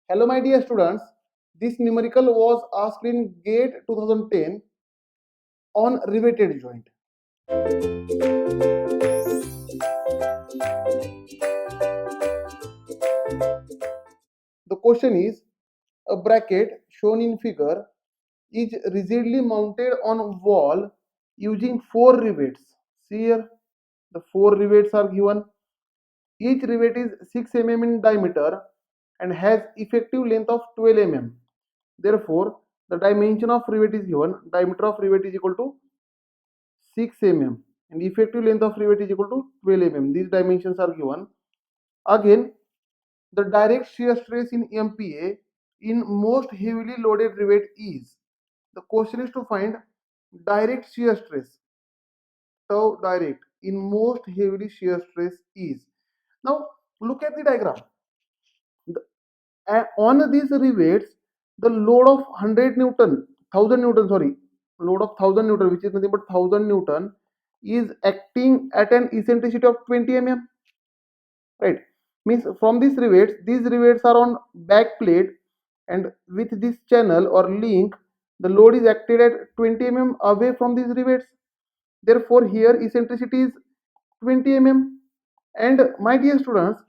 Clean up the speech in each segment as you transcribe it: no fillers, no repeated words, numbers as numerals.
Hello my dear students, this numerical was asked in GATE 2010 on riveted joint. The question is, a bracket shown in figure is rigidly mounted on wall using 4 rivets. See here, the 4 rivets are given. Each rivet is 6 mm in diameter and has effective length of 12 mm. Therefore, the dimension of rivet is given. Diameter of rivet is equal to 6 mm and effective length of rivet is equal to 12 mm. These dimensions are given. Again, the direct shear stress in MPa in most heavily loaded rivet is. The question is to find direct shear stress. Tau direct in most heavily shear stress is. Now look at the diagram. On these rivets, the load of 100 Newton, 1000 Newton, sorry, load of 1000 Newton, which is nothing but 1000 Newton, is acting at an eccentricity of 20 mm. Right? Means from these rivets are on back plate, and with this channel or link, the load is acted at 20 mm away from these rivets. Therefore, here eccentricity is 20 mm. And my dear students,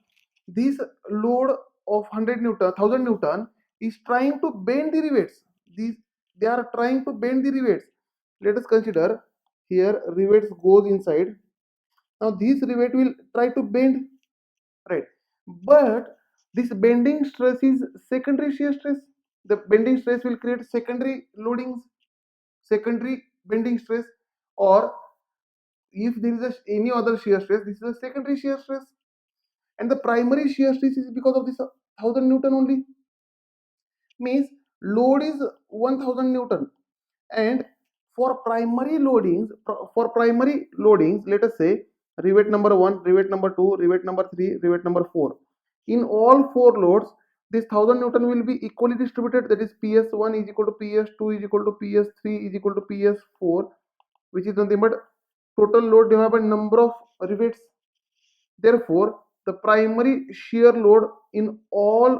this load of 100 Newton, 1000 Newton is trying to bend the rivets. They are trying to bend the rivets. Let us consider here rivets goes inside. Now this rivet will try to bend, right? But this bending stress is secondary shear stress. The bending stress will create secondary loadings, secondary bending stress, or if there is any other shear stress, this is a secondary shear stress. And the primary shear stress is because of this 1000 Newton only. Means load is 1000 Newton, and for primary loadings, let us say rivet number 1, rivet number 2, rivet number 3, rivet number 4. In all 4 loads, this 1000 Newton will be equally distributed. That is PS1 is equal to PS2 is equal to PS3 is equal to PS4, which is nothing but total load divided by number of rivets. Therefore, the primary shear load in all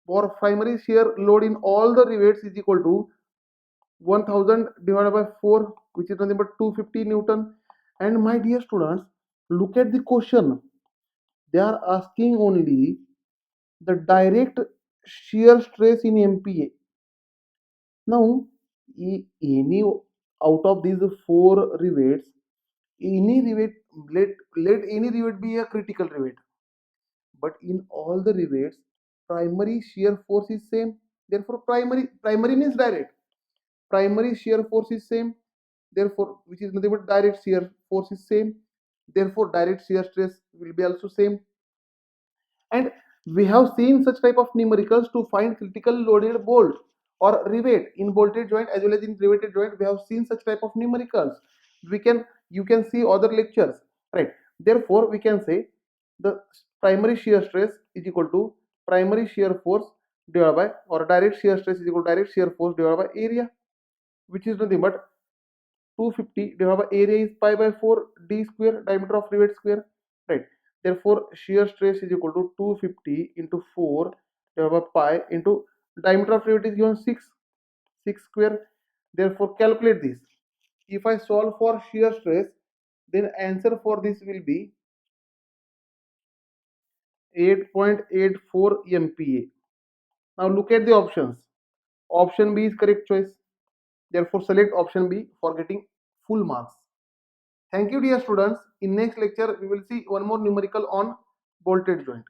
the rivets is equal to 1000 divided by 4, which is nothing but 250 Newton. And my dear students, look at the question. They are asking only the direct shear stress in MPa. Now, any out of these 4 rivets, any rivet, let any rivet be a critical rivet. But in all the rivets, primary shear force is same. Therefore, primary means direct. Primary shear force is same. Therefore, which is nothing but direct shear force is same. Therefore, direct shear stress will be also same. And we have seen such type of numericals to find critical loaded bolt or rivet in bolted joint as well as in riveted joint. We have seen such type of numericals. You can see other lectures, right? Therefore, we can say the primary shear stress is equal to primary shear force divided by, or direct shear stress is equal to direct shear force divided by area, which is nothing but 250 divided by area is pi by 4 d square, diameter of rivet square, right? Therefore, shear stress is equal to 250 into 4 divided by pi into diameter of rivet is given 6 square. Therefore, calculate this. If I solve for shear stress, then answer for this will be 8.84 MPa. Now look at the options. Option B is correct choice. Therefore, select option B for getting full marks. Thank you dear students. In next lecture, we will see one more numerical on bolted joint.